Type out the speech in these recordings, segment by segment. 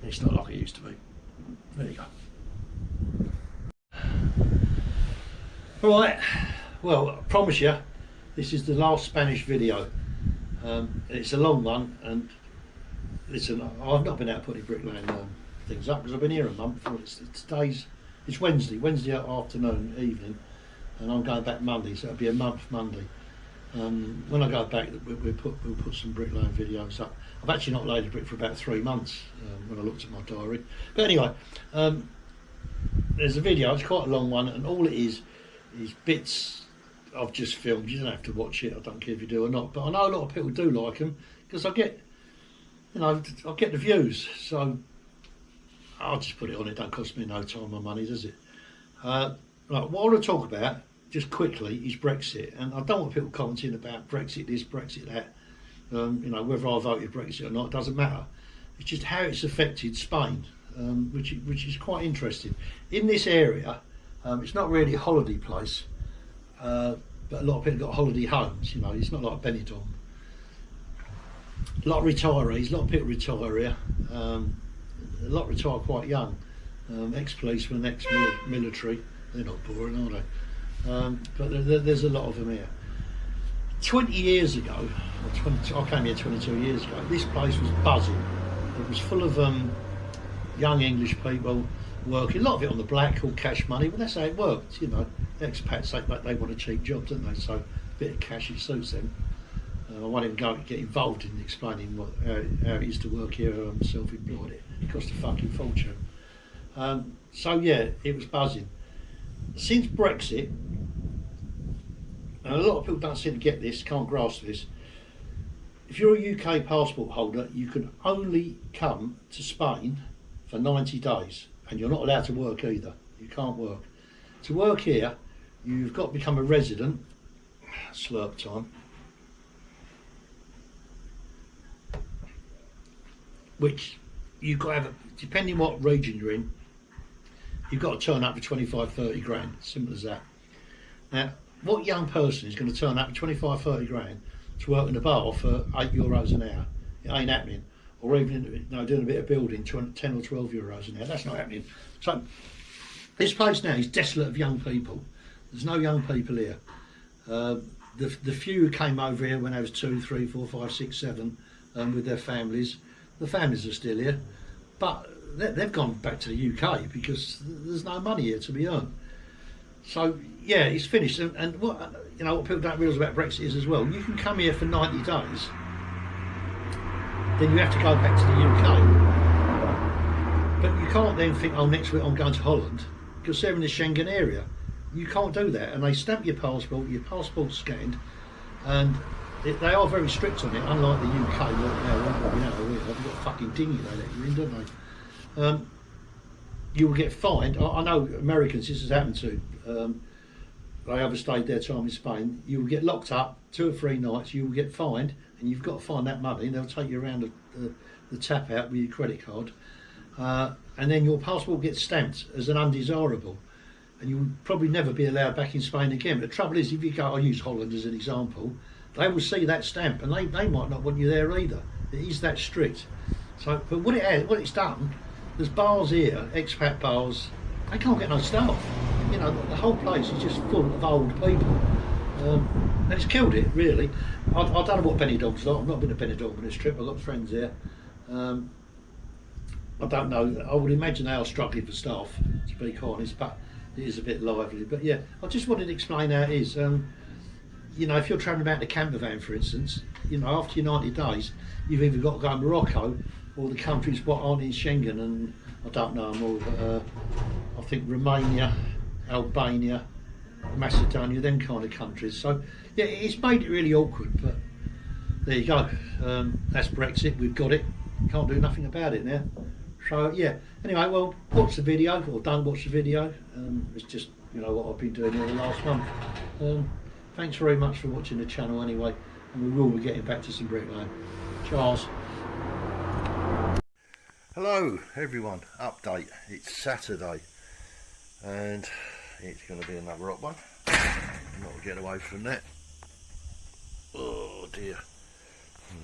it's not like it used to be. There you go. Alright, well, I promise you this is the last Spanish video. It's a long one, and listen, I've not been out putting bricklaying things up because I've been here a month. It's Wednesday afternoon, evening, and I'm going back Monday, so it'll be a month Monday. When I go back, we'll put some bricklaying videos up. I've actually not laid a brick for about 3 months when I looked at my diary. But anyway, there's a video. It's quite a long one, and all it is bits I've just filmed. You don't have to watch it. I don't care if you do or not. But I know a lot of people do like them because I get the views. So I'll just put it on. It don't cost me no time or money, does it? Right, what I want to talk about just quickly is Brexit, and I don't want people commenting about Brexit this, Brexit that. Whether I voted Brexit or not, it doesn't matter. It's just how it's affected Spain, which is quite interesting. In this area, it's not really a holiday place, but a lot of people got holiday homes. It's not like Benidorm. A lot of retirees, a lot of people retire here. A lot retire quite young. Ex-policemen, ex-military. They're not boring, are they? But there's a lot of them here. 20 years ago, I came here 22 years ago, this place was buzzing. It was full of young English people working, a lot of it on the black, called cash money, but that's how it worked. Expats, they want a cheap job, don't they? So a bit of cash, it suits them. I won't even get involved in explaining how it is to work here. I'm self-employed. It cost a fucking fortune. So yeah, it was buzzing. Since Brexit, and a lot of people don't seem to get this, can't grasp this, if you're a UK passport holder, you can only come to Spain for 90 days, and you're not allowed to work either. You can't work. To work here, you've got to become a resident. Slurp time. Which you've got to have, depending what region you're in, you've got to turn up for 25-30 grand, simple as that. Now, what young person is going to turn up for 25-30 grand to work in a bar for €8 an hour? It ain't happening. Or even doing a bit of building, 10 or 12 euros an hour, that's not happening. So this place now is desolate of young people. There's no young people here. The few who came over here when I was 2, 3, 4, 5, 6, 7 with their families, the families are still here, but they've gone back to the UK because there's no money here to be earned. So yeah, it's finished. And what people don't realise about Brexit is as well, you can come here for 90 days, then you have to go back to the UK. But you can't then think, oh, next week I'm going to Holland, because they're in the Schengen area. You can't do that, and they stamp your passport's scanned, and they are very strict on it, unlike the UK. They've got a fucking dinghy they let you in, don't they? You will get fined. I know Americans, this has happened to. They overstayed their time in Spain. You will get locked up 2 or 3 nights. You will get fined, and you've got to find that money. And they'll take you around the tap out with your credit card, and then your passport gets stamped as an undesirable, and you will probably never be allowed back in Spain again. But the trouble is, if you go, I use Holland as an example, they will see that stamp, and they might not want you there either. It is that strict. So, but what it's done, there's bars here, expat bars. They can't get no staff. The whole place is just full of old people. And it's killed it, really. I don't know what Benidorm's like. I've not been to Benidorm on this trip. I've got friends there. I don't know. I would imagine they are struggling for staff, to be quite honest, but it is a bit lively. But yeah, I just wanted to explain how it is. If you're travelling about in a camper van, for instance, after your 90 days, you've either got to go to Morocco or the countries what aren't in Schengen, and I don't know more, but I think Romania, Albania, Macedonia, them kind of countries. So yeah, it's made it really awkward, but there you go. That's Brexit. We've got it. Can't do nothing about it now. So yeah, anyway, well, watch the video, or don't watch the video. It's just what I've been doing here the last month. Thanks very much for watching the channel anyway, and we will be getting back to some bricklaying. Charles. Hello everyone, update. It's Saturday and it's going to be another hot one. Not to get away from that. Oh dear,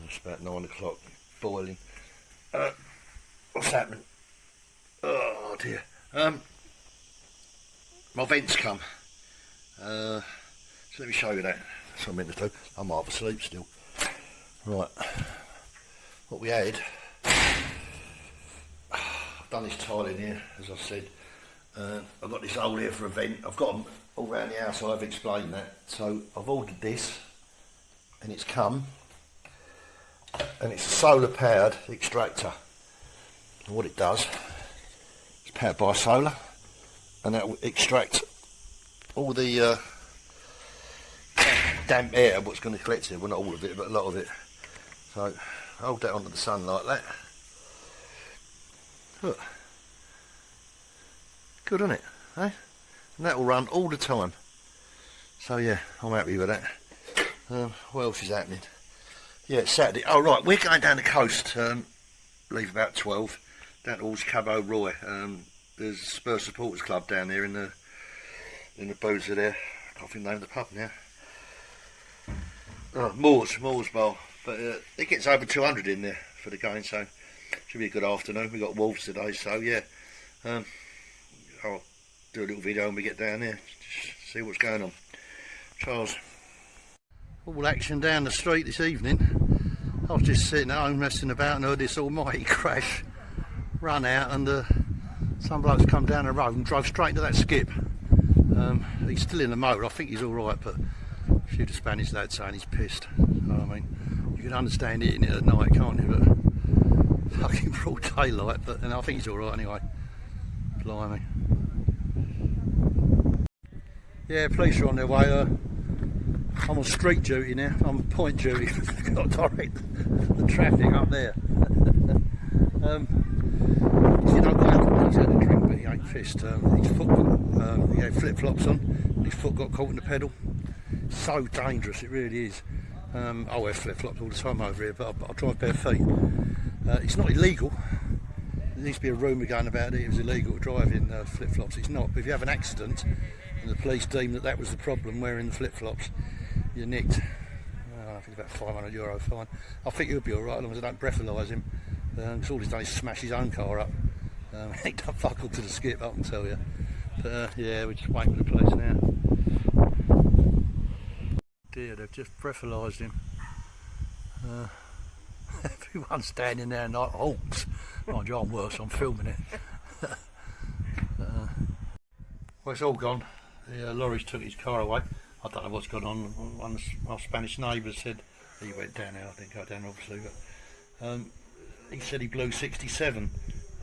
it's about 9 o'clock, boiling. What's happening? Oh dear. My vent's come. So let me show you that. That's what I meant to do. I'm half asleep still. Right. What we had. I've done this tile in here, as I said. I've got this hole here for a vent. I've got them all around the house, so I've explained that. So I've ordered this, and it's come, and it's a solar powered extractor. And what it does, it's powered by solar, and that will extract all the damp air, what's going to collect it. Well, not all of it, but a lot of it. So hold that onto the sun like that. Look. Good, isn't it? Eh? And that will run all the time. So yeah, I'm happy with that. What else is happening? Yeah, it's Saturday. Oh right, we're going down the coast. Leave about 12. Down towards Cabo Roy. There's a Spurs supporters club down there in the boozer there. I can't think the name of the pub now. Oh, Moors Bar. But it gets over 200 in there for the game, so should be a good afternoon. We got Wolves today, so yeah. I'll do a little video when we get down there, just see what's going on. Charles. All action down the street this evening. I was just sitting at home messing about and heard this almighty crash. Run out and some bloke's come down the road and drove straight into that skip. He's still in the motor. I think he's alright, but a few of the Spanish lads saying he's pissed. I mean, you can understand hitting it at night, can't you? But fucking broad daylight, but and I think he's alright anyway. Blimey. Yeah, police are on their way. I'm on street duty now. I'm on point duty. I've got to direct the traffic up there. You know what? He's had a drink, but he ain't pissed. His foot got, he had flip flops on. And his foot got caught in the pedal. So dangerous, it really is. I wear flip flops all the time over here, but I drive bare feet. It's not illegal. There needs to be a rumour going about it was illegal to drive in flip-flops. It's not, but if you have an accident and the police deem that that was the problem, wearing the flip-flops, you're nicked. I think about €500 fine. I think he'll be alright as long as I don't breathalyse him, because all he's done is smash his own car up. He done fuck all to the skip, I can tell you. But yeah, we're just waiting for the police now. Dear, they've just breathalyzed him. Everyone's standing there like hawks. Mind you, I'm worse, I'm filming it. Well, it's all gone. The lorries took his car away. I don't know what's gone on. One of my Spanish neighbours said he went down there. I didn't go down, obviously, but he said he blew 67,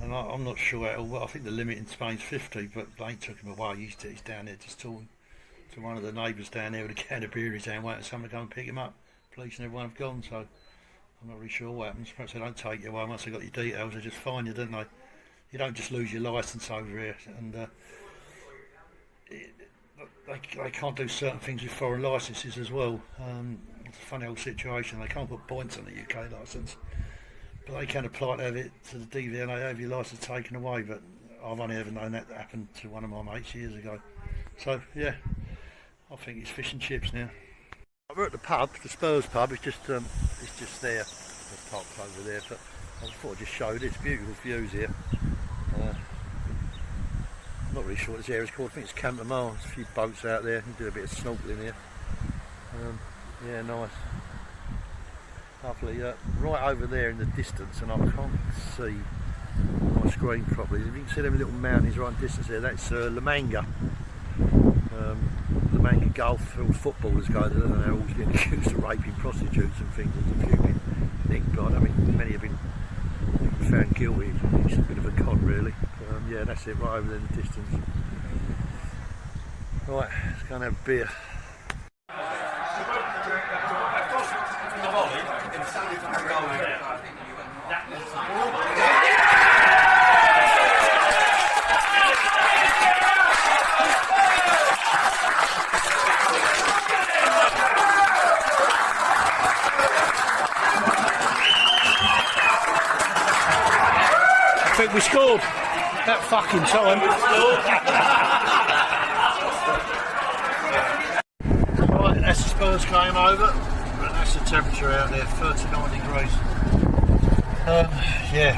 and I'm not sure how well. I think the limit in Spain's 50, but they took him away. He's down there just talking to one of the neighbours down there with a can of beer in his hand, waiting for someone to go and pick him up. Police and everyone have gone, so I'm not really sure what happens. Perhaps they don't take you away once they've got your details. They just fine you, don't they? You don't just lose your licence over here, and they can't do certain things with foreign licences as well. It's a funny old situation. They can't put points on the UK licence, but they can apply to have it to the DV and they have your licence taken away. But I've only ever known that happened to one of my mates years ago. So yeah, I think it's fish and chips now. We're at the pub, the Spurs pub. It's just there. It's parked over there, but I thought I'd just show this beautiful views here. I'm not really sure what this area's called. I think it's Camp Mars. There's a few boats out there. You can do a bit of snorkeling here. Yeah, nice. Lovely. Right over there in the distance, and I can't see my screen properly. If you can see them little mountains right in the distance there, that's La Manga. La Manga Golf. All footballers go there, and they're always getting accused of raping prostitutes and things. There's a few been nicked, but I mean, many have been found guilty. It's a bit of a con, really. Yeah, that's it, right over there in the distance. Right, let's go and have a beer. I think we scored. That fucking time. Right, that's the Spurs game over. And that's the temperature out there, 39 degrees. Yeah,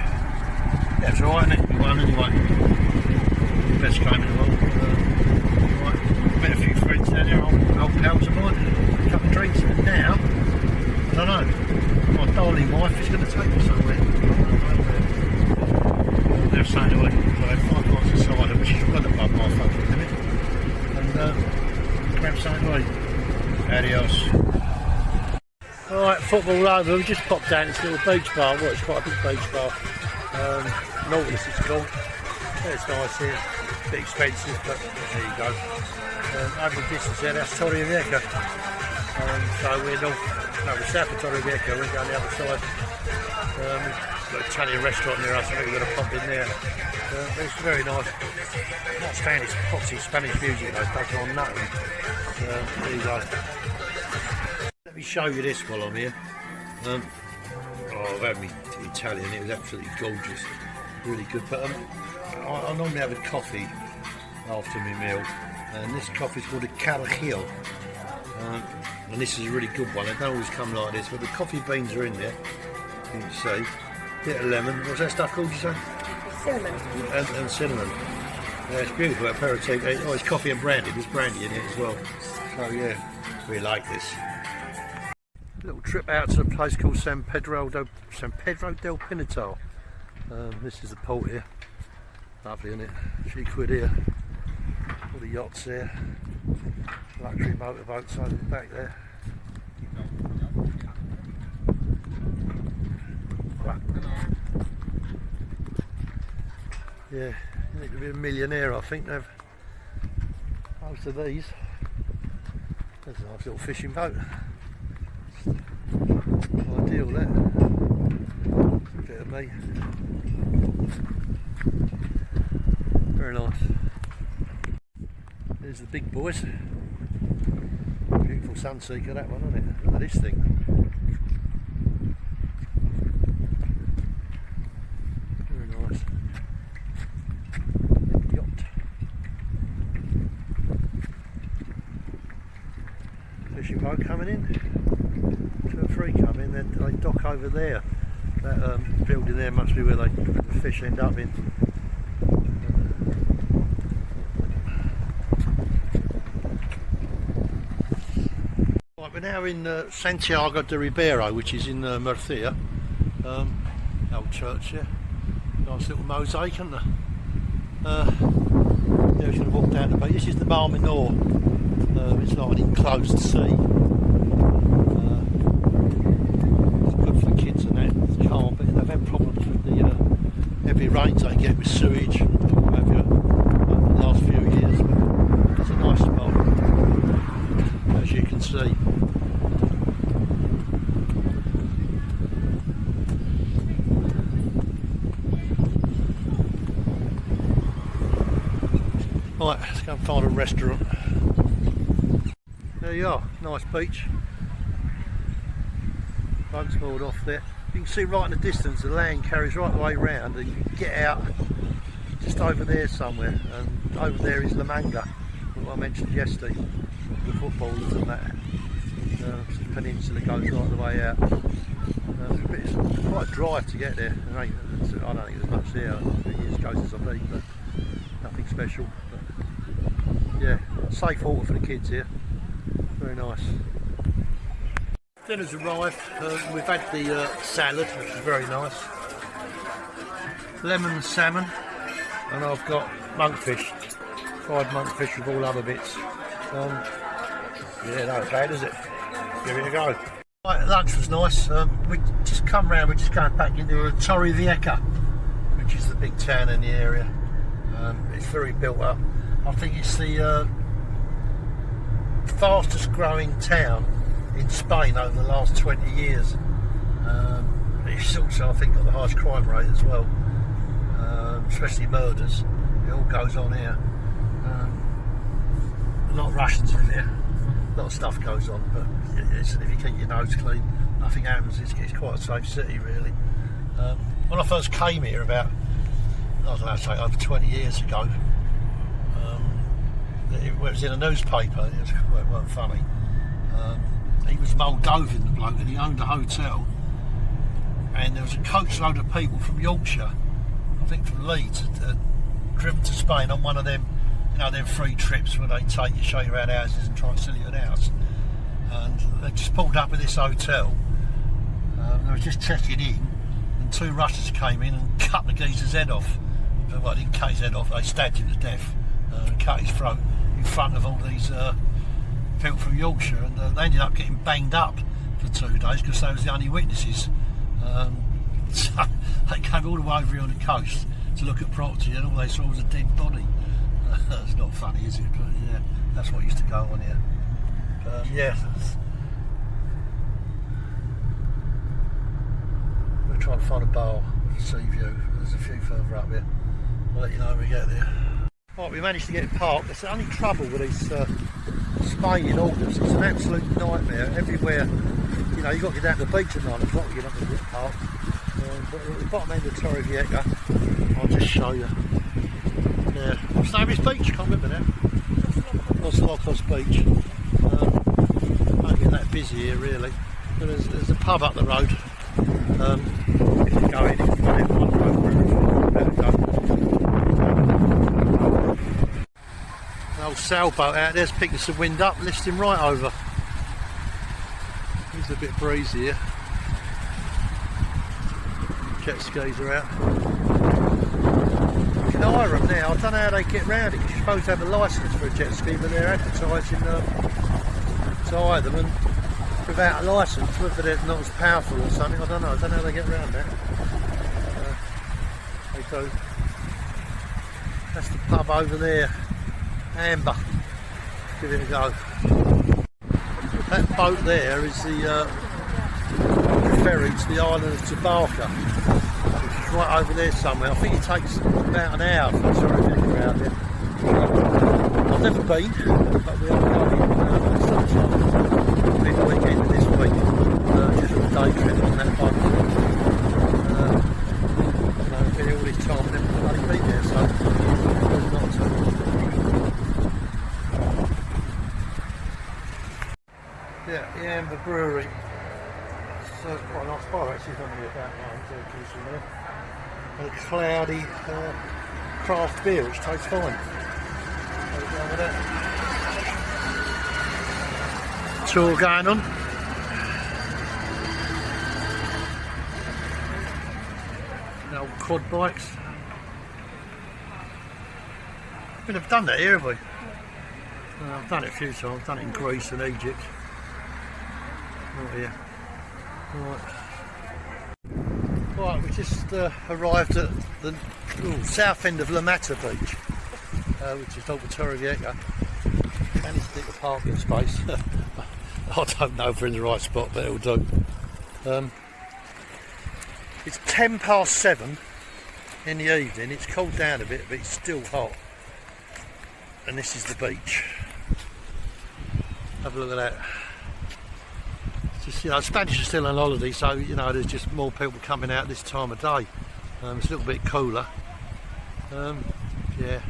That's alright, isn't it? We won anyway. Best game in the world. Right. Met a few friends down there, old pals of mine, a couple of drinks, and now, I don't know, my darling wife is going to take me somewhere. They're saying to me, well, they have 5 pints of cider, which is well above my fucking limit, and grab something to eat. Adios. Alright, football over. We just popped down to this little beach bar. Well, it's quite a big beach bar. Nautilus it's called. It's nice here. A bit expensive, but there you go. Over the distance there, that's Torre Vieja. So we're south of Torre Vieja. We're going the other side. Got an Italian restaurant near us. I think we're going to pop in there. It's very nice. Not standing poxy Spanish music though. It doesn't on nothing. There you go. Let me show you this while I'm here. I've had me Italian, it was absolutely gorgeous, really good. But I normally have a coffee after my meal, and this coffee is called a Carajillo, and this is a really good one. They don't always come like this, but the coffee beans are in there, you can see. Bit of lemon, what's that stuff called, you say? Cinnamon. And cinnamon. Yeah, it's beautiful, aperitif. Oh, it's coffee and brandy, there's brandy in it as well. So yeah, we like this. Little trip out to a place called San Pedro del Pinatar. This is the port here. Lovely, isn't it? A few quid here. All the yachts there. Luxury motorboats over the back there. Yeah, you need to be a millionaire, I think. They've most of these. There's a nice little fishing boat. Ideal that. Bit of me. Very nice. There's the big boys. Beautiful Sunseeker, that one, isn't it? Look at this thing. Very nice. Yacht. Fishing boat coming in. 2 or 3 come in, then they dock over there. That building there must be where the fish end up in. Right, we're now in Santiago De Ribeiro, which is in Murcia. Old church here. Nice little mosaic, isn't there? Yeah, we're going to walk down the beach. This is the Mar Menor. It's like an enclosed sea. But they've had problems with the heavy rains they get with sewage and what have you over the last few years, but it's a nice spot, as you can see. Right, let's go and find a restaurant. There you are, nice beach. Boat's moored off there. You can see right in the distance the land carries right the way round, and you can get out just over there somewhere, and over there is La Manga, what I mentioned yesterday, the footballers and that. The peninsula goes right the way out. It's quite a drive to get there. I don't think there's much there. It is goes as I been, but nothing special. But yeah, safe water for the kids here. Very nice. Dinner's arrived. We've had the salad, which is very nice. Lemon salmon, and I've got monkfish, fried monkfish with all other bits. Yeah, not bad, is it? Give it a go. Right, lunch was nice. We just come round. We're just going back into Torre Vieja, which is the big town in the area. It's very built up. I think it's the fastest growing town in Spain over the last 20 years. It's also, I think, got the highest crime rate as well, especially murders. It all goes on here. A lot of Russians live here. A lot of stuff goes on, but if you keep your nose clean, nothing happens. It's quite a safe city, really. When I first came here about, I don't know, say over 20 years ago, it was in a newspaper. It weren't funny. He was Moldovan, the bloke, and he owned a hotel, and there was a coach load of people from Yorkshire. I think think from Leeds, driven to Spain on one of them, you know, them free trips where they take you, show you around houses and try and sell you an house. And they just pulled up at this hotel. They were just checking in, and two Russians came in and cut the geezer's head off. Well, they didn't cut his head off, they stabbed him to death and cut his throat in front of all these people from Yorkshire, and they ended up getting banged up for 2 days because they was the only witnesses. So they came all the way over here on the coast to look at property, and all they saw was a dead body. It's not funny, is it? But yeah, that's what used to go on here. Yeah. We're trying to find a bar with a sea view. There's a few further up here. I'll let you know when we get there. Right, we managed to get parked. It's the only trouble with these Spain in August. It's an absolute nightmare. Everywhere, you know, you've got to get down to the beach at 9 o'clock. You're not going to get parked. But at the bottom end of Torrevieja, I'll just show you. Yeah, what's the name of this beach? I can't remember now. Los Locos Beach. Don't get that busy here really. But there's a pub up the road. If you go in, if you go in one road, better go. An old sailboat out there's picking some wind up, lifting right over. It's a bit breezy here. Jet skis are out. You can hire them now. I don't know how they get round it. You're supposed to have a licence for a jet ski, but they're advertising to hire them, and without a licence, whether they're not as powerful or something, I don't know how they get around that. They do. That's the pub over there, Amber. Give it a go. That boat there is the ferry to the island of Tabarca, which is right over there somewhere. I think it takes about an hour from Torrevieja out there. I've never been, but we are going sometime maybe the weekend of this week, just a day trip on that boat. I've been here all this time and never bloody been there, so there's not to. Yeah, the Amber Brewery. So it's quite a nice bar actually, it's only about 9 there. And a cloudy craft beer which tastes fine. Tour going on. The old quad bikes. We've done that here, have we? I've done it a few times. I've done it in Greece and Egypt. Oh yeah. Right, we just arrived at the south end of La Mata Beach, which is over Torrevieja. Managed to get the parking space. I don't know if we're in the right spot, but it'll do. It's 7:10 in the evening. It's cooled down a bit, but it's still hot. And this is the beach. Have a look at that. Just, you know, Spanish are still on holiday, so you know there's just more people coming out this time of day. It's a little bit cooler. Yeah,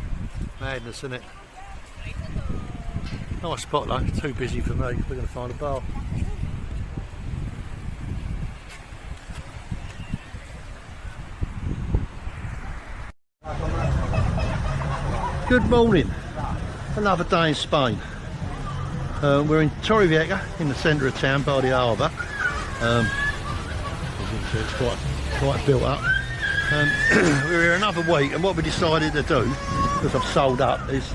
madness, isn't it? Nice spot though. Too busy for me. We're going to find a bar. Good morning. Another day in Spain. We're in Torrevieja, in the centre of town, by the harbour. As you can see, it's quite built up. We're here another week, and what we decided to do, because I've sold up, is,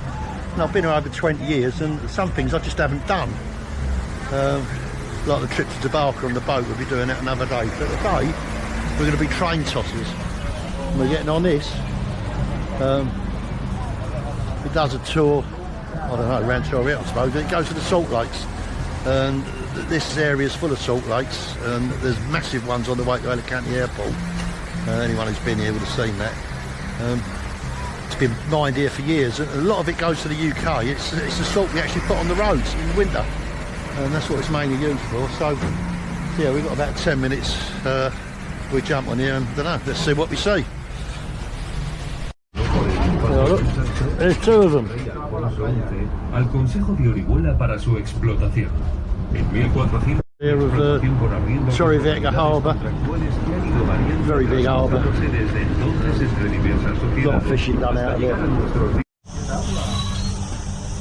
and I've been here over 20 years, and some things I just haven't done. Like the trip to Tabarca on the boat, we'll be doing that another day. But today, we're going to be train tossers. And we're getting on this. It does a tour, I don't know, around Torrevieja I suppose. It goes to the salt lakes, and this area is full of salt lakes, and there's massive ones on the way to Alicante Airport. Anyone who's been here would have seen that. It's been mined here for years. A lot of it goes to the UK. It's the salt we actually put on the roads in the winter, and that's what it's mainly used for. So yeah, we've got about 10 minutes. We jump on here and I don't know, let's see what we see. Look, there's two of them. Al Consejo de Orihuela para su explotación. En 1400 here with Torrevieja Harbour. Very big harbour. A lot of fishing done out there.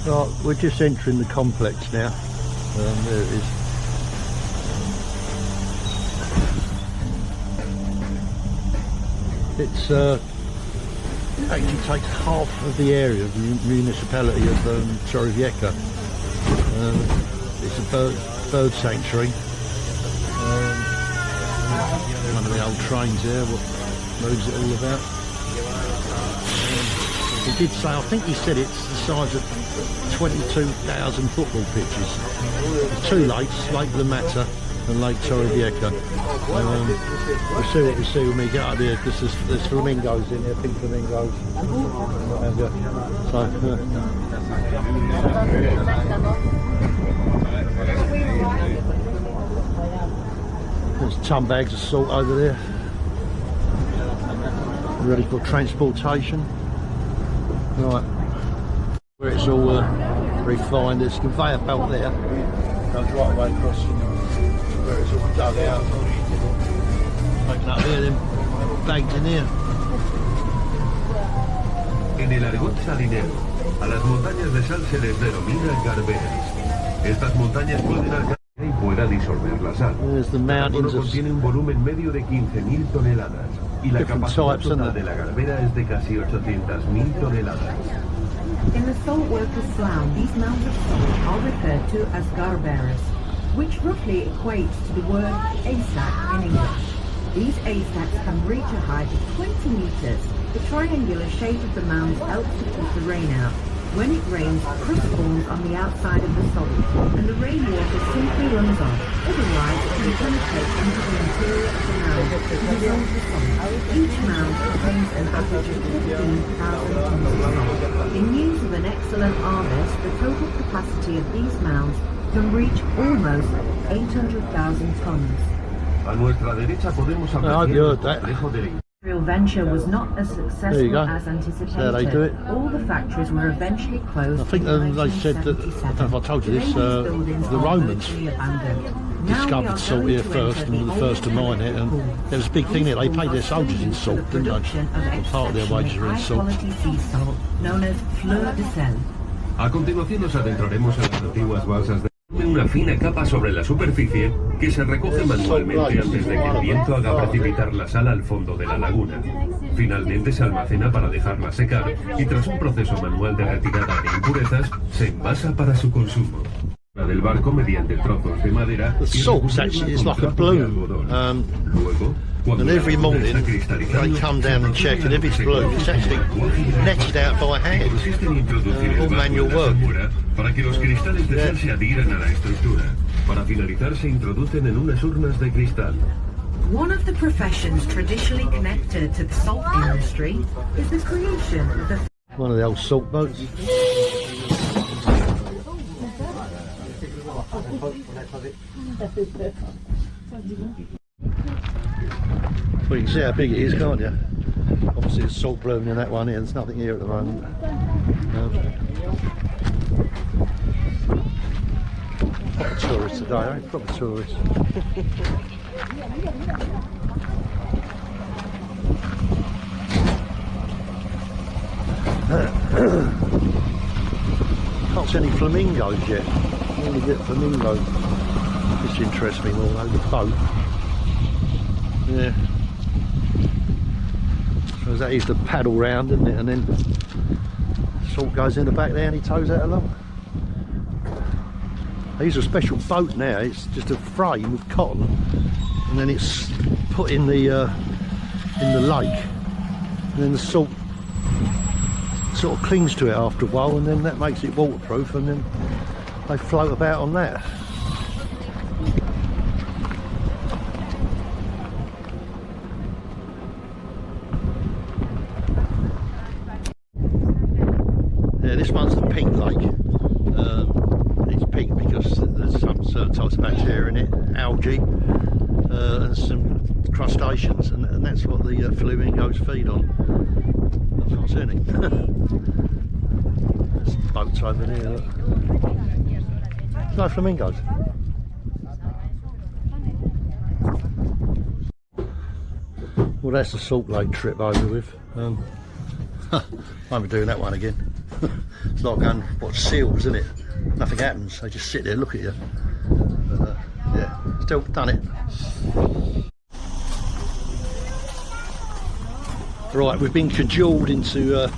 Right, we're just entering the complex now. There it is. It's actually takes half of the area of the municipality of Torrevieja. It's a bird sanctuary. One of the old trains there, what moves it all about. He did say, I think he said it's the size of 22,000 football pitches. There's two lakes, Lake La Mata and Lake Torrevieja. We'll see what we see when we get up here, because there's flamingos in there, pink flamingos. There's ton bags of salt over there, ready for transportation. Right, where it's all refined, there's a conveyor belt there, goes right away across where it's all dug out, taken up here, then bagged in here. En el argot salinero, a las montañas de sal se les denomina garberas. Estas montañas pueden alcanzar y pueda disolver la sal. There's the mountains of contiene un volumen medio de 15.000 toneladas y la capacidad total de la garbera es de casi 800.000 toneladas. In the salt workers' slang, these mounds of salt are referred to as garberas, which roughly equates to the word haystack in English. These haystacks can reach a height of 20 meters. The triangular shape of the mounds helps to keep the rain out. When it rains, crust forms on the outside of the salt, and the rainwater simply runs off. Otherwise, it can penetrate into the interior of the mound to dissolve the salt. Each mound contains an average of 15,000 tons of salt. In years of an excellent harvest, the total capacity of these mounds can reach almost 800,000 tons. A nuestra derecha podemos apreciar el complejo del The venture was not as successful as anticipated. So they do it. All the factories were eventually closed. I think they said that, I don't know if I told you this, the Romans discovered salt here first and were the first to mine it, and there was a big thing there, they paid their soldiers in salt, didn't they? And part of their wages were in salt. Known as fleur de sel. A continuación nos adentraremos en las antiguas balsas de una fina capa sobre la superficie que se recoge manualmente antes de que el viento haga precipitar la sal al fondo de la laguna. Finalmente se almacena para dejarla secar y tras un proceso manual de retirada de impurezas se envasa para su consumo. La del barco mediante trozos de madera. The salt actually is like a bloom. And every morning they come down and check, and if it's blue, it's actually netted out by hand. All manual work. Para que los cristales de sal se adhieran a la estructura. Para finalizar se introducen en unas urnas de cristal. One of the professions traditionally connected to the salt industry is the creation of the... One of the old salt boats. Well, you can see how big it is, can't you? Obviously there's salt blooming in that one here, there's nothing here at the moment. Proper tourists today, eh? Proper tourists. Can't see any flamingos yet. When you get flamingos, this interests me more though, the boat. Yeah. So that is the paddle round, isn't it? And then salt goes in the back there and he tows that along. They use a special boat now, it's just a frame of cotton and then it's put in the lake, and then the salt sort of clings to it after a while, and then that makes it waterproof, and then they float about on that. Yeah, this one's the pink lake. It's pink because there's some certain types of bacteria in it, algae, and some crustaceans, and that's what the flamingos feed on. I can't see any. There's boats over there, look. No flamingos. Well, that's the Salt Lake trip over with. Won't be doing that one again. It's like going to watch seals, isn't it? Nothing happens, they just sit there, look at you. But, yeah, still done it. Right, we've been cajoled into a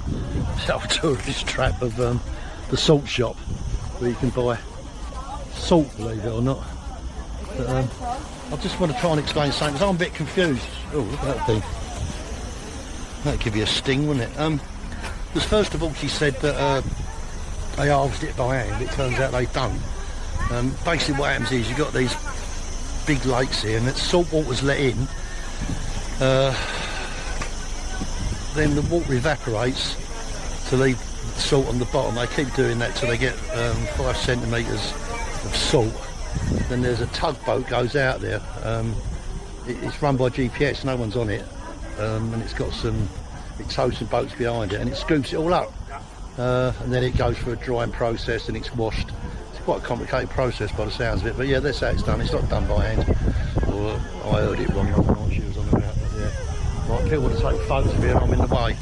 tourist trap of the salt shop, where you can buy salt, believe it or not. But, I just want to try and explain something because I'm a bit confused. Oh, look at that thing. That'd give you a sting, wouldn't it? Because first of all, she said that they harvest it by hand. It turns out they don't. Basically, what happens is you've got these big lakes here, and it's salt water's let in. Then the water evaporates to leave salt on the bottom. They keep doing that till they get 5 centimetres of salt. Then there's a tugboat goes out there. It's run by GPS, no one's on it, and it's got it tows some boats behind it, and it scoops it all up, and then it goes for a drying process and it's washed. It's quite a complicated process by the sounds of it, but yeah, that's how it's done. It's not done by hand. Or I heard it wrong, I don't know what she was on about, but yeah. Right, people want to take photos of it and I'm in the way.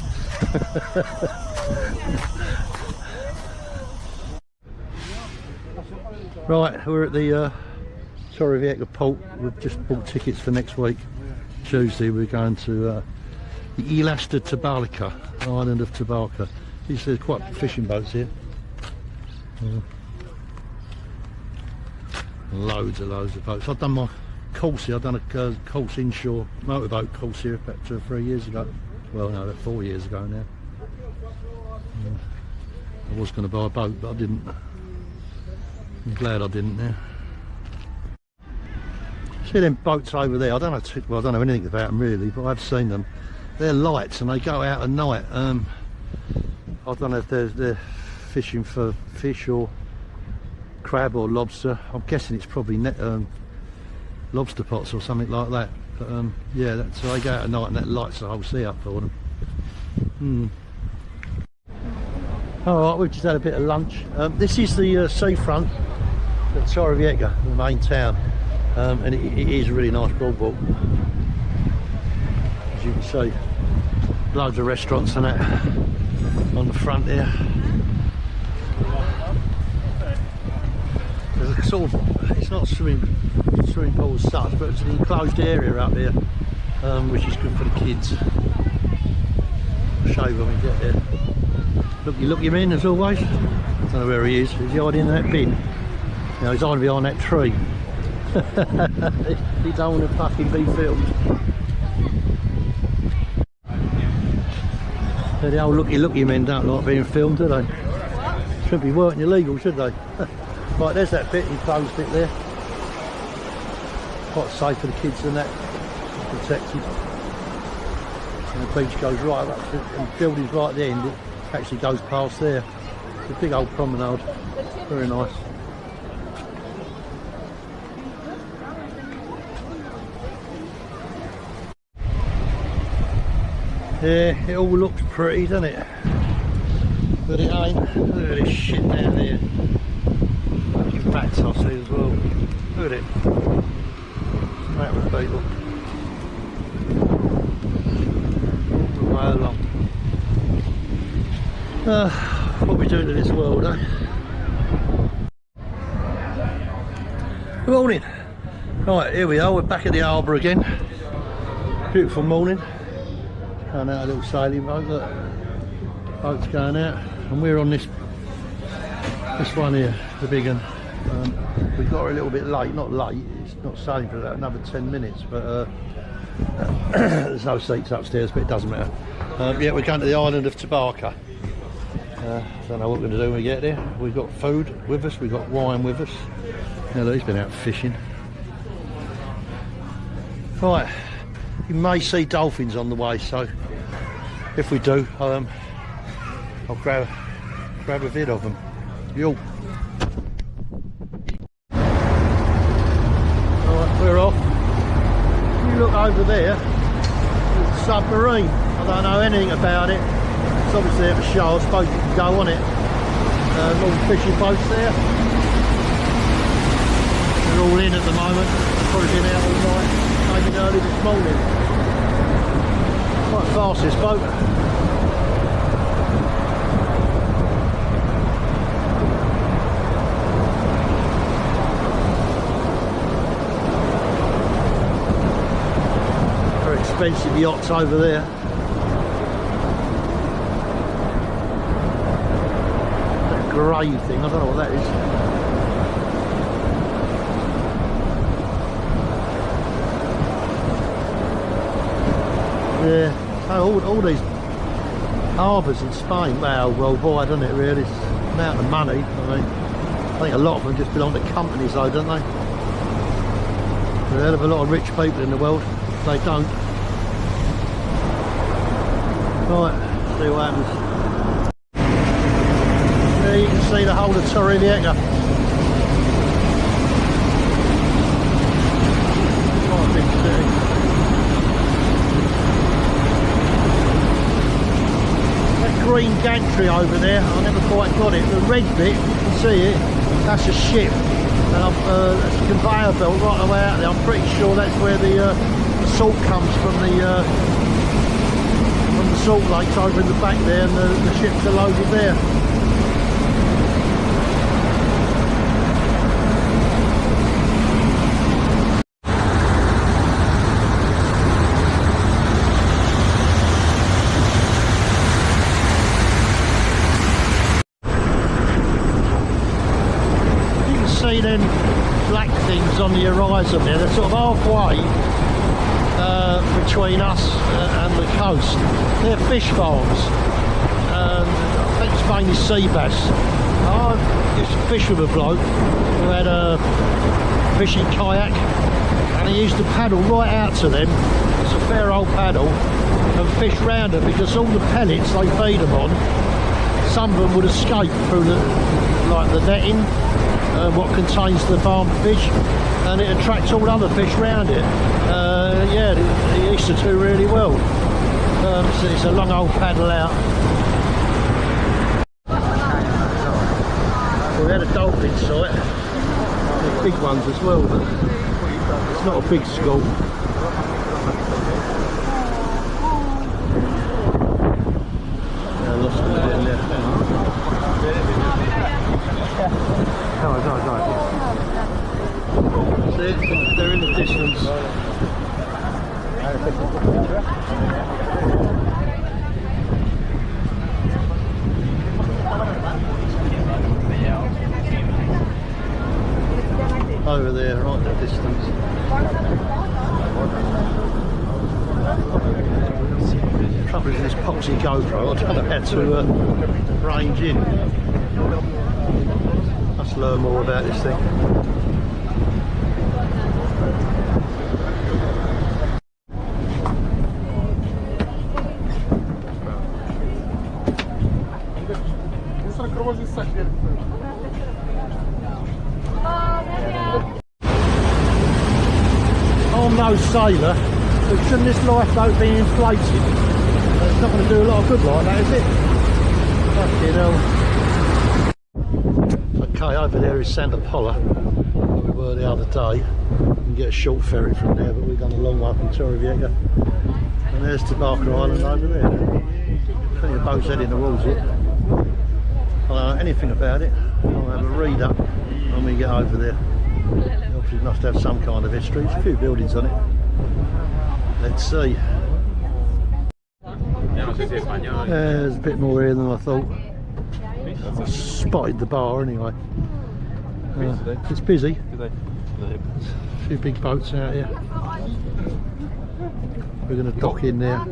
Right, we're at the Torrevieja port. We've just bought tickets for next week. Tuesday we're going to the Islas de Tabarca, island of Tabarca. There's quite fishing boats here. Loads of boats. I've done my course here. I've done a course inshore motorboat course here about 2 or 3 years ago. Well, no, about 4 years ago now. I was going to buy a boat, but I didn't. I'm glad I didn't now. See them boats over there? I don't know anything about them really, but I've seen them. They're lights and they go out at night. I don't know if they're fishing for fish or crab or lobster. I'm guessing it's probably lobster pots or something like that. But yeah, so they go out at night and that lights the whole sea up for them. Alright, we've just had a bit of lunch. This is the seafront at Torrevieja, the main town, and it is a really nice boardwalk, as you can see. Loads of restaurants and that on the front here. There's a sort of, it's not a swimming pool as such, but it's an enclosed area up here, which is good for the kids. I'll show you when we get there. Look him in as always. I don't know where he is. He's hiding in that bin. Now he's hiding behind that tree. He don't want to fucking be filmed. The old looky men don't like being filmed, do they? Shouldn't be working illegal, should they? Right, there's that bit, enclosed bit there. Quite safe for the kids and that. Protected. And the beach goes right up to, and the building's right at the end. It actually goes past there. It's a big old promenade. Very nice. Yeah, it all looks pretty, doesn't it? But it ain't. Look at this shit down here. Fucking bats I see as well. Look at it. That with people. All the way along. What are we doing to this world, eh? Good morning. Right, here we are. We're back at the harbour again. Beautiful morning. Going out a little sailing boat, look. Boat's going out, and we're on this one here, the big one. We got her a little bit late, not late, it's not sailing for about another 10 minutes, but there's no seats upstairs, but it doesn't matter. Yeah, we're going to the island of Tabarca. Don't know what we're going to do when we get there. We've got food with us, we've got wine with us. Now look, he's been out fishing. Right. You may see dolphins on the way, so if we do, I'll grab a vid of them. Yo. Alright, we're off. You look over there, there's a submarine. I don't know anything about it. It's obviously at a show, I suppose you can go on it. All the fishing boats there. They're all in at the moment. Probably been out all night. Maybe early this morning. Quite fast this boat. Very expensive yachts over there. That grey thing, I don't know what that is. Yeah, all these harbours in Spain, well wide, doesn't it really? It's the amount of money. I mean, I think a lot of them just belong to companies though, don't they? There's a hell of a lot of rich people in the world. They don't. Right, see what happens. There you can see the whole of Torrevieja. Quite a big city. Green gantry over there, I never quite got it. The red bit, you can see it, that's a ship, and that's a conveyor belt right the way out there. I'm pretty sure that's where the salt comes from the salt lakes over in the back there, and the ships are loaded there. See them black things on the horizon there, they're sort of halfway between us and the coast. They're fish farms. I think it's mainly sea bass. I used to fish with a bloke who had a fishing kayak, and he used to paddle right out to them. It's a fair old paddle, and fish round them, because all the pellets they feed them on, some of them would escape through the netting, what contains the farm fish, and it attracts all other fish round it. Yeah, it used to do really well. So it's a long old paddle out. Well, we had a dolphin sight. There's big ones as well, but it's not a big school. Yeah, I lost a bit in there. Go. See, they're in the distance. Over there, right in the distance. The trouble is this poxy GoPro, I don't know how to range in. Let's learn more about this thing. I'm no sailor, but shouldn't this lifeboat be inflated? It's not going to do a lot of good like that, is it? Fucking hell. Okay, over there is Santa Pola, where we were the other day. You can get a short ferry from there, but we've done a long one from Torrevieja. And there's Tabarca Island over there. I think the boat's heading towards it. I don't know anything about it. I'll have a read up when we get over there. Obviously it must have some kind of history. There's a few buildings on it. Let's see. There's a bit more here than I thought. I spotted the bar anyway. It's busy. There's a few big boats out here. We're going to dock in there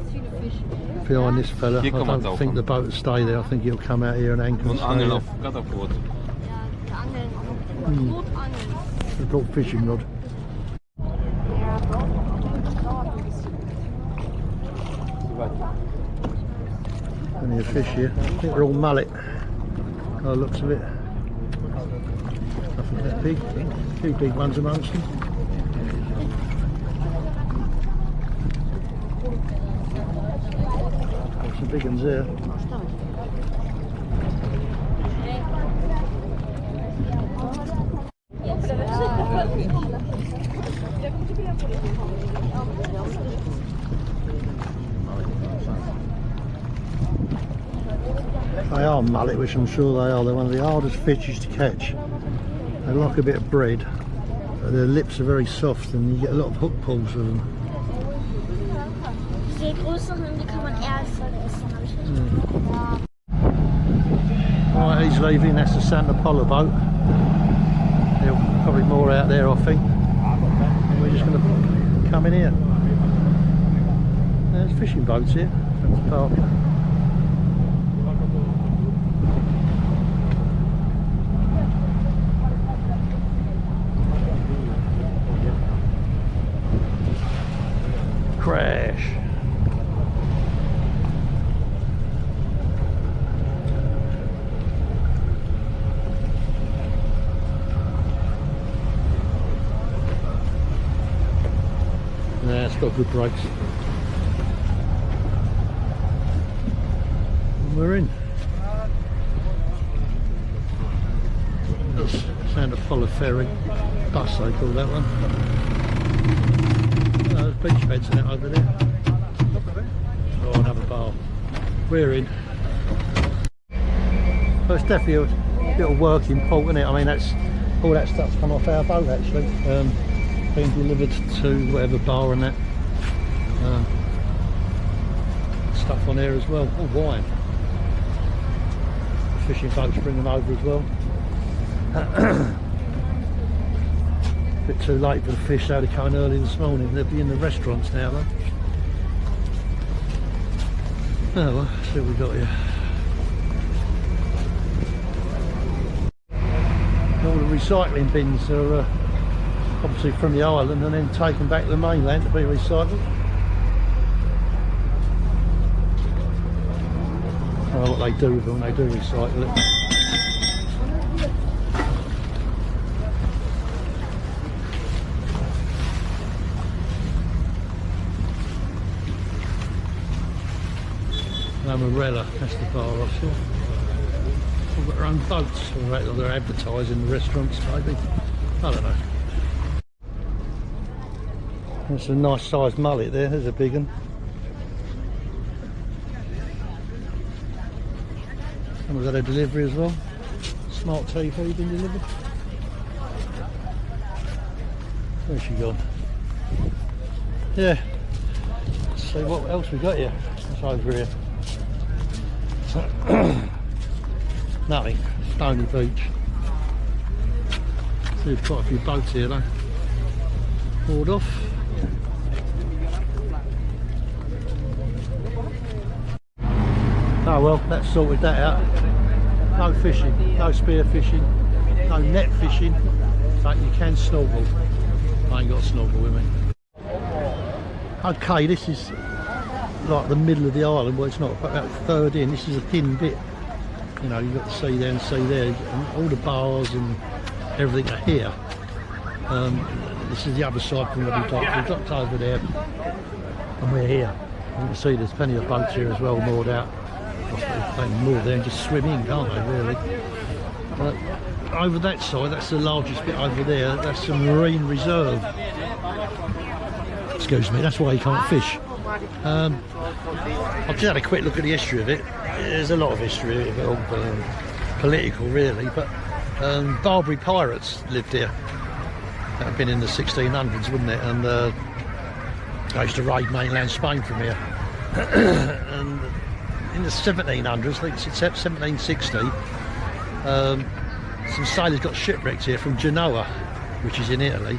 behind this fella. I don't think the boat will stay there. I think he'll come out here and anchor. It's a big fishing rod. Plenty of fish here. I think they're all mullet. By the looks of it. Nothing that big. A few big ones amongst them. Got some big ones there. They are mullet, which I'm sure they are. They're one of the hardest fishes to catch. They like a bit of bread. Their lips are very soft and you get a lot of hook pulls with them. Die größeren, die kann man erst essen, habe ich nicht. Right, he's leaving. That's the Santa Pola boat. There'll probably more out there, I think. And we're just going to come in here. There's fishing boats here from the park. Crash. Yeah, it's got good brakes. And we're in. That's Santa Pola Ferry. Bus they call that one. There's beach beds in it over there. Oh, another bar. We're in. So it's definitely a little working port, isn't it? I mean, that's all that stuff's come off our boat actually. Being delivered to whatever bar and that. Stuff on there as well. Oh, wine. The fishing boats bring them over as well. Bit too late for the fish, though. They came early this morning. They'll be in the restaurants now though. Oh well, see what we got here. All the recycling bins are obviously from the island and then taken back to the mainland to be recycled. I don't know what they do with them when they do recycle it. Amarella, that's the bar I saw. They've got their own boats, or they're advertising the restaurants maybe. I don't know. That's a nice sized mullet there, there's a big one. And we've got a delivery as well. Smart TV been delivered. Where's she gone? Yeah. Let's see what else we got here. What's over here? Nothing. Stony Beach. There's quite a few boats here though. Moored off. Oh well, that's sorted that out. No fishing, no spear fishing, no net fishing, but you can snorkel. I ain't got a snorkel with me. Okay, this is like the middle of the island, well it's not, about a third in. This is a thin bit. You know, you've got the sea there and sea there, and all the bars and everything are here. This is the other side from where we docked. We docked over there and we're here. You can see there's plenty of boats here as well, moored out. They can moor there and just swim in, can't they, really? Over that side, that's the largest bit over there, that's the marine reserve. Excuse me, that's why you can't fish. I've just had a quick look at the history of it. There's a lot of history of it, all political really, but Barbary pirates lived here. That had been in the 1600s, wouldn't it? And they used to raid mainland Spain from here. And in the 1700s, I think it's 1760, some sailors got shipwrecked here from Genoa, which is in Italy,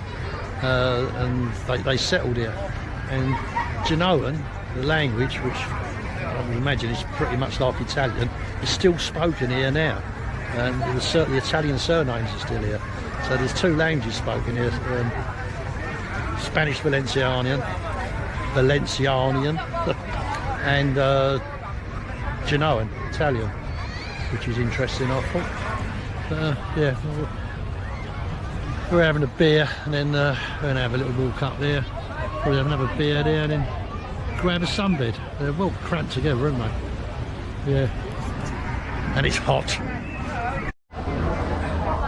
and they settled here. And Genoan, the language, which I would imagine is pretty much like Italian, is still spoken here now. And there's certainly Italian surnames are still here. So there's two languages spoken here, Spanish Valencianian, and Genoan, Italian, which is interesting I thought. Yeah, we're having a beer and then we're going to have a little walk up there, probably have another beer there and then grab a sunbed. They're well cramped together, aren't they? Yeah, and it's hot.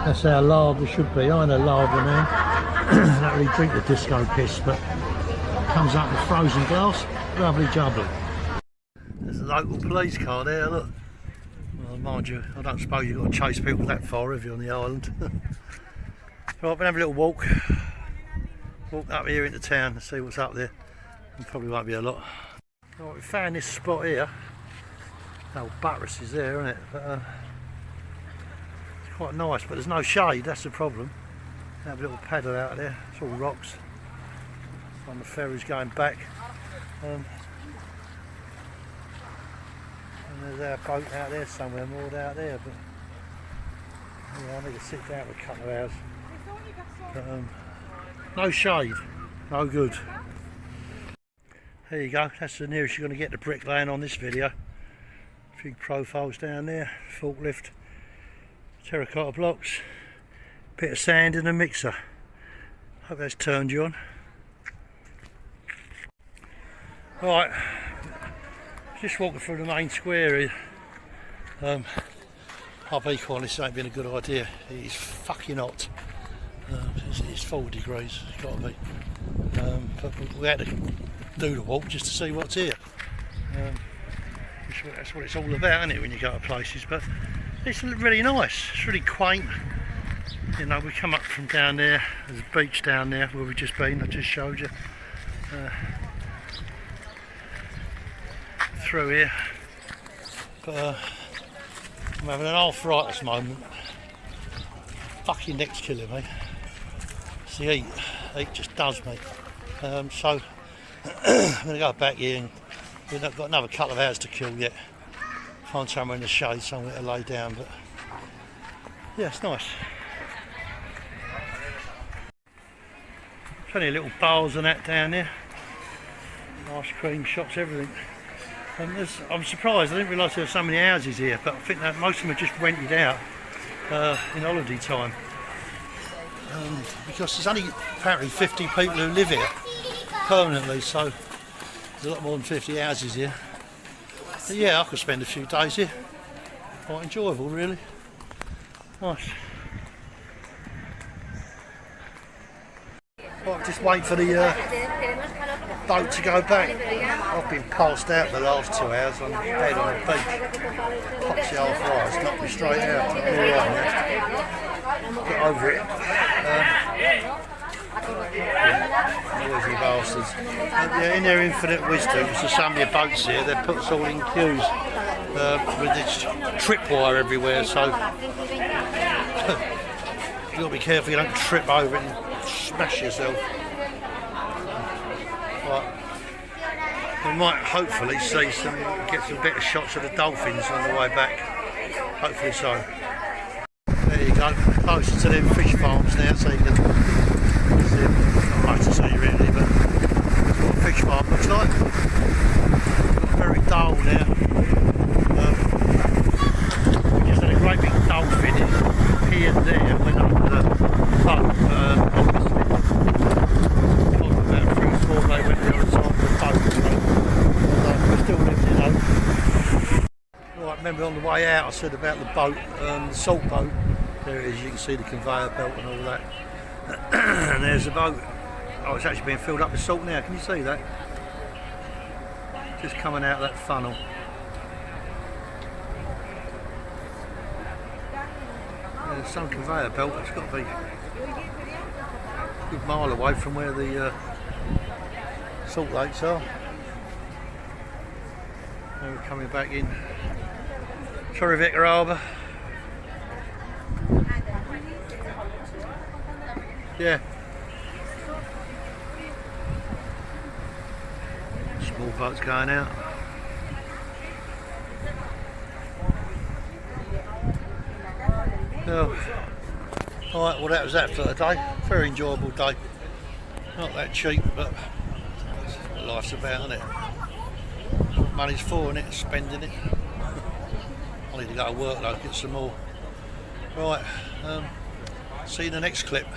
That's how lard we should be. I know lard man. I don't really drink the disco piss, but comes up with frozen glass, lovely jubbly. There's a local police car there, look. Well, mind you, I don't suppose you've got to chase people that far, have you, on the island? Right, we'll have a little walk up here into town and see what's up there. There probably won't be a lot. Right, we found this spot here. Old buttress is there, isn't it? But, it's quite nice, but there's no shade, that's the problem. Have a little paddle out there, it's all rocks. On the ferry's going back. And there's our boat out there somewhere, moored out there. But yeah, I need to sit down for a couple of hours. But, no shade, no good. There you go, that's the nearest you're going to get to bricklaying on this video. A few profiles down there, forklift, terracotta blocks, bit of sand and a mixer. Hope that's turned you on. Right, just walking through the main square here. I'll be quite honest, this ain't been a good idea. It is fucking hot. It's 4 degrees, it's got to be. But we had to do the walk just to see what's here. That's what it's all about, isn't it, when you go to places? But it's really nice, it's really quaint. You know, we come up from down there, there's a beach down there where we've just been, I just showed you. Through here. But I'm having an arthritis moment. Fucking neck's killing me. It's the heat just does me. So I'm going to go back here and we've got another couple of hours to kill yet. Find somewhere in the shade, somewhere to lay down, but yeah, it's nice. Plenty of little bars and that down there. Ice cream shops, everything. And I'm surprised, I didn't realise there were so many houses here, but I think that most of them are just rented out in holiday time. Because there's only apparently 50 people who live here permanently, so there's a lot more than 50 houses here. But yeah, I could spend a few days here. Quite enjoyable, really. Nice. Right, just wait for the boat to go back. I've been passed out the last 2 hours on the bed on the beach. Pops the arthritis, knocked me straight out. I'm alright now. Get over it. Noisy bastards. Yeah, in their infinite wisdom, so some of your boats here, they put us all in queues with this tripwire everywhere, so you've got to be careful you don't trip over it and smash yourself. But we might hopefully see get some better shots of the dolphins on the way back. Hopefully so. There you go, closer to them fish farms now, so you can see not much to see really, but that's what a fish farm looks like. Very dull now. We just had a great big dolphin, it appeared there and went up the boat, obviously. About 3-4 they went the other side of the boat, so we're still living, you know. Right, remember on the way out I said about the boat, the salt boat. There it is, you can see the conveyor belt and all that. And there's the boat. Oh, it's actually being filled up with salt now, can you see that? Just coming out of that funnel. Yeah, there's some conveyor belt, it's got to be a good mile away from where the salt lakes are. Now we're coming back in Torrevieja Harbour. Yeah. Small boats going out. Oh. Alright, well that was that for today. Very enjoyable day. Not that cheap, but that's what life's about, isn't it? That's what money's for, isn't it? Spending it. I need to go to work though, get some more. Right, see you in the next clip.